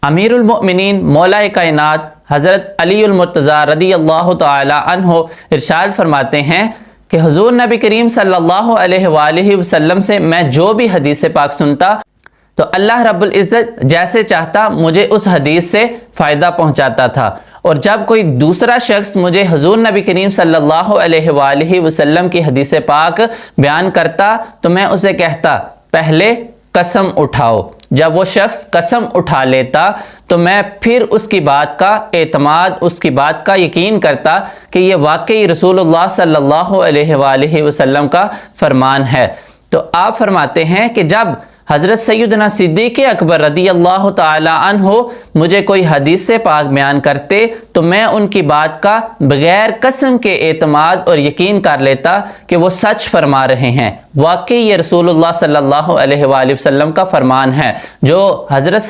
अमीरुल मोमिनीन मौला कायनात हज़रत अली मुर्तज़ा रदी अल्लाह तआला अन्हो इरशाद फरमाते हैं कि हुज़ूर नबी करीम सल्लल्लाहु अलैहि वसल्लम से मैं जो भी हदीस पाक सुनता तो अल्लाह रब्बुल इज़्ज़त जैसे चाहता मुझे उस हदीस से फ़ायदा पहुँचाता था, और जब कोई दूसरा शख्स मुझे हुज़ूर नबी करीम सल्लल्लाहु अलैहि वसल्लम की हदीस पाक बयान करता तो मैं उसे कहता पहले कसम उठाओ। जब वो शख्स कसम उठा लेता तो मैं फिर उसकी बात का एतमाद, उसकी बात का यकीन करता कि ये वाकई रसूलुल्लाह सल्लल्लाहु अलैहि वसल्लम का फरमान है। तो आप फरमाते हैं कि जब हज़रत सैयदना सिद्दीक़ अकबर रदी अल्लाह तआला अन्हो मुझे कोई हदीस पाक बयान करते तो मैं उनकी बात का बग़ैर कसम के एतमाद और यकीन कर लेता कि वो सच फरमा रहे हैं, वाकई ये रसूलुल्लाह सल्लल्लाहु अलैहि वसल्लम का फरमान है। जो हज़रत